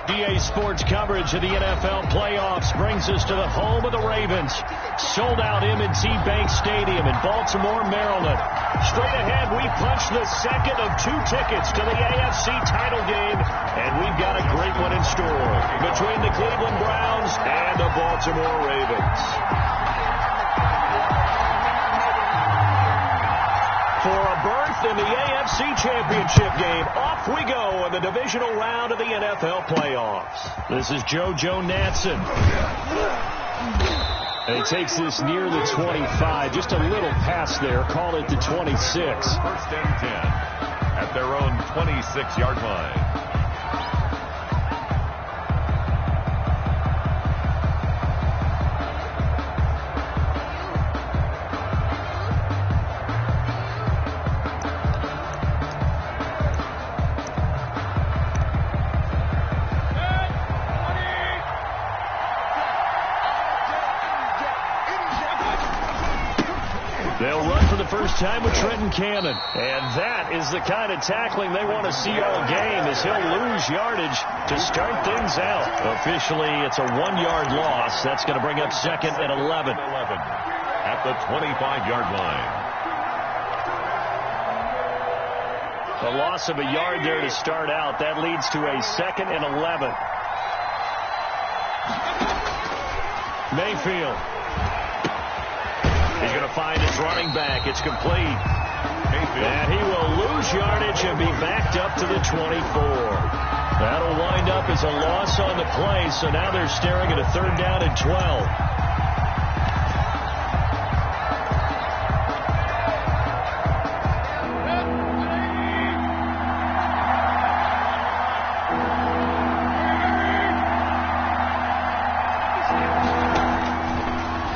EA Sports coverage of the NFL playoffs brings us to the home of the Ravens. Sold out M&T Bank Stadium in Baltimore, Maryland. Straight ahead, we punch the second of 2 tickets to the AFC title game, and we've got a great one in store between the Cleveland Browns and the Baltimore Ravens. For a berth in the AFC Championship game, off we go in the divisional round of the NFL playoffs. This is Joe Natson. And he takes this near the 25, just a little pass there, call it the 26. First and 10 at their own 26-yard line. They'll run for the first time with Trenton Cannon. And that is the kind of tackling they want to see all game, as he'll lose yardage to start things out. Officially, it's a 1-yard loss. That's going to bring up second and 11. At the 25-yard line. A loss of a yard there to start out. That leads to a second and 11. Mayfield. He's going to find his running back. It's complete. And he will lose yardage and be backed up to the 24. That'll wind up as a loss on the play, so now they're staring at a 3rd down and 12.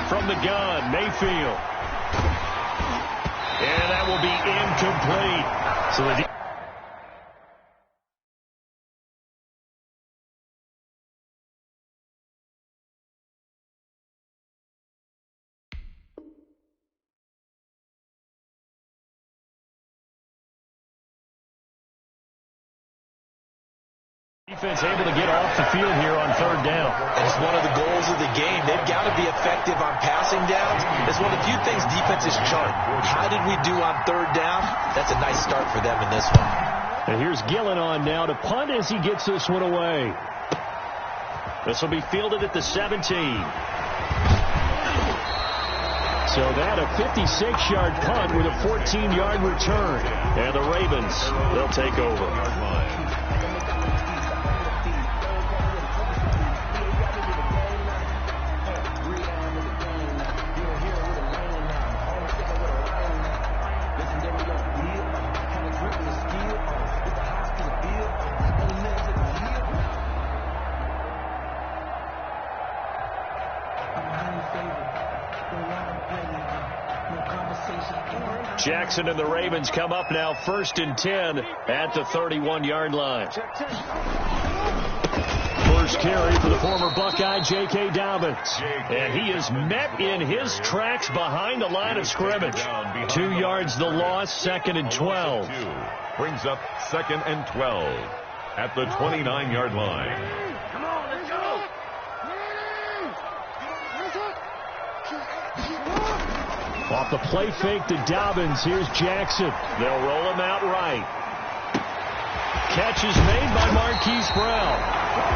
From the gun, Mayfield. And that will be incomplete. So the defense able to get off the field here on 3rd down. And it's one of the goals of the game. They've got to be effective on passing downs. It's one of the few things defenses chart. How did we do on 3rd down? That's a nice start for them in this one. And here's Gillen on now to punt as he gets this one away. This will be fielded at the 17. So that a 56-yard punt with a 14-yard return. And the Ravens, they'll take over. Jackson and the Ravens come up now 1st and 10 at the 31-yard line. First carry for the former Buckeye, J.K. Dobbins. And he is met in his tracks behind the line of scrimmage. 2 yards the loss, 2nd and 12. Brings up 2nd and 12 at the 29-yard line. Come on, let's go. Off the play fake to Dobbins. Here's Jackson. They'll roll him out right. Catch is made by Marquise Brown.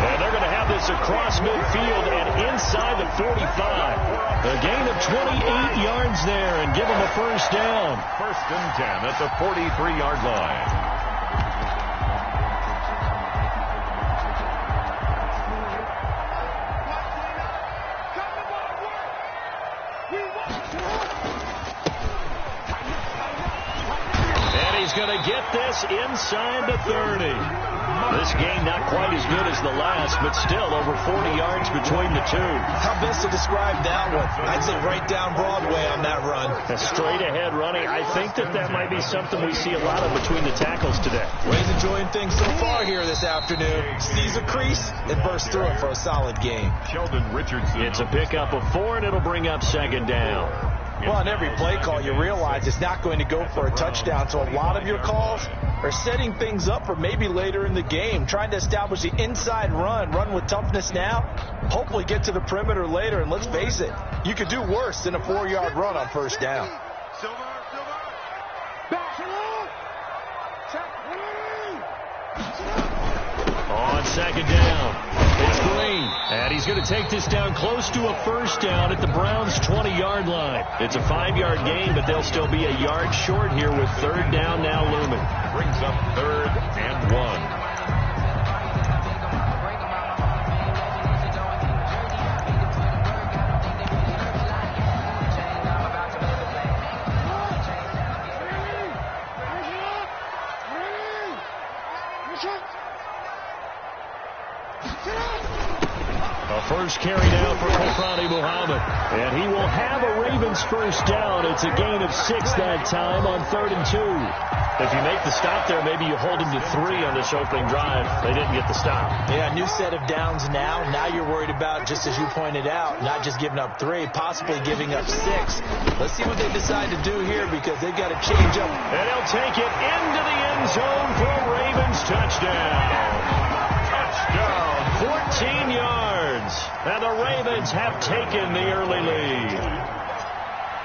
And they're going to have this across midfield and inside the 45. A gain of 28 yards there and give them a 1st down. 1st and 10 at the 43-yard line. Going to get this inside the 30. This game not quite as good as the last, but still over 40 yards between the two. How best to describe that one? I'd say right down Broadway on that run. A straight ahead running. I think that might be something we see a lot of between the tackles today. Ray's enjoying things so far here this afternoon. Sees a crease and bursts through it for a solid game. Sheldon Richardson. It's a pickup of 4, and it'll bring up 2nd down. Well, on every play call, you realize it's not going to go for a touchdown. So a lot of your calls are setting things up for maybe later in the game, trying to establish the inside run with toughness now, hopefully get to the perimeter later. And let's face it, you could do worse than a 4-yard run on first down. On second down, it's Green. And he's going to take this down close to a first down at the Browns' 20-yard line. It's a 5-yard gain, but they'll still be a yard short here with third down now looming. Brings up 3rd and 1. First carry now for Kofrani Muhammad. And he will have a Ravens first down. It's a gain of 6 that time on 3rd and 2. If you make the stop there, maybe you hold him to 3 on this opening drive. They didn't get the stop. Yeah, new set of downs now. Now you're worried about, just as you pointed out, not just giving up 3, possibly giving up 6. Let's see what they decide to do here because they've got to change up. And he'll take it into the end zone for a Ravens touchdown. Touchdown, 14 yards. And the Ravens have taken the early lead.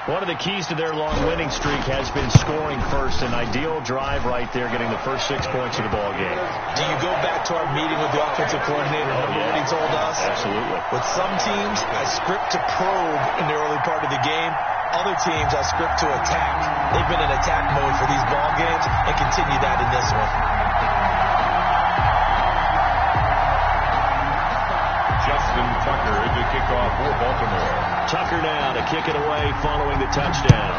One of the keys to their long winning streak has been scoring first. An ideal drive right there, getting the first 6 points of the ball game. Do you go back to our meeting with the offensive coordinator? Remember what he told us? Absolutely. With some teams, I script to probe in the early part of the game. Other teams, I script to attack. They've been in attack mode for these ball games and continue that in this one. Justin Tucker to kick off for Baltimore. Tucker now to kick it away following the touchdown.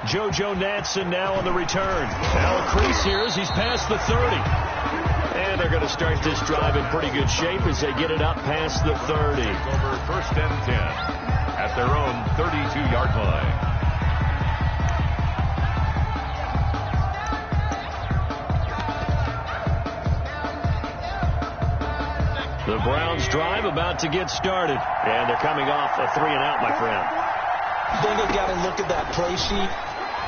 JoJo Natson now on the return. Now a crease here as he's past the 30. And they're going to start this drive in pretty good shape as they get it up past the 30. Over 1st and 10 at their own 32-yard line. The Browns drive about to get started. And they're coming off a 3-and-out, my friend. I think they've got to look at that play sheet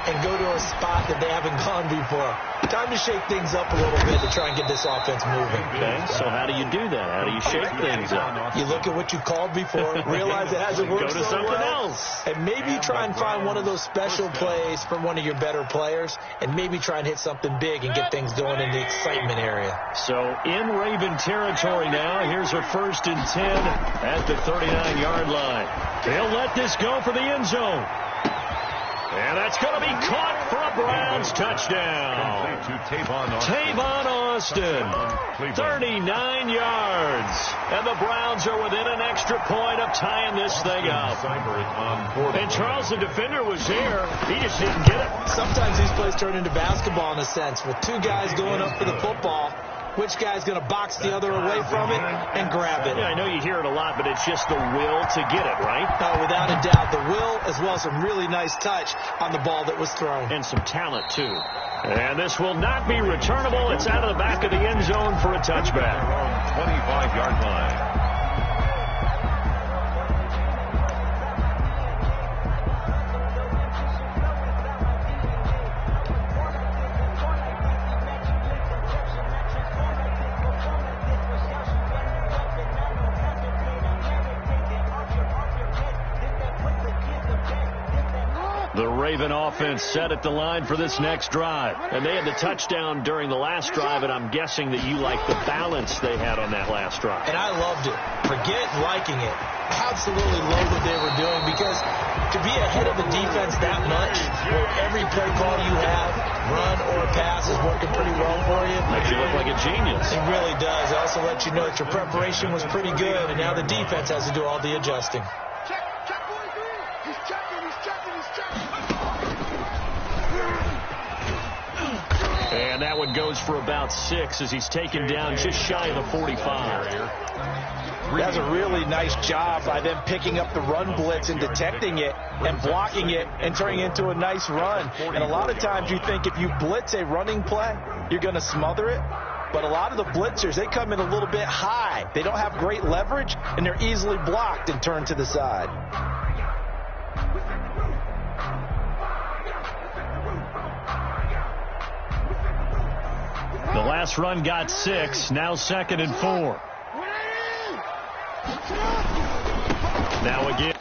and go to a spot that they haven't gone before. Time to shake things up a little bit to try and get this offense moving. Okay, so how do you do that? How do you shake things up? You look at what you called before, realize it hasn't worked Go to so something well, else. and maybe try and find one of those special plays from one of your better players, and maybe try and hit something big and get things going in the excitement area. So in Raven territory now, here's a 1st and 10 at the 39-yard line. They'll let this go for the end zone. And that's going to be caught for a Browns touchdown. Tavon Austin, 39 yards. And the Browns are within an extra point of tying this thing up. And Charles, the defender, was there. He just didn't get it. Sometimes these plays turn into basketball in a sense, with 2 guys going up for the football. Which guy's going to box the other away from it and grab it? Yeah, I know you hear it a lot, but it's just the will to get it, right? Oh, without a doubt. The will, as well as some really nice touch on the ball that was thrown. And some talent, too. And this will not be returnable. It's out of the back of the end zone for a touchback. 25-yard line. The Raven offense set at the line for this next drive. And they had the touchdown during the last drive, and I'm guessing that you like the balance they had on that last drive. And I loved it. Forget liking it. Absolutely love what they were doing, because to be ahead of the defense that much, where every play call you have, run or pass, is working pretty well for you. Makes you look like a genius. It really does. It also lets you know that your preparation was pretty good, and now the defense has to do all the adjusting. And that one goes for about 6 as he's taken down just shy of the 45. That's a really nice job by them picking up the run blitz and detecting it and blocking it and turning it into a nice run. And a lot of times you think if you blitz a running play, you're going to smother it. But a lot of the blitzers, they come in a little bit high. They don't have great leverage, and they're easily blocked and turned to the side. The last run got 6. Now 2nd and 4. Now again.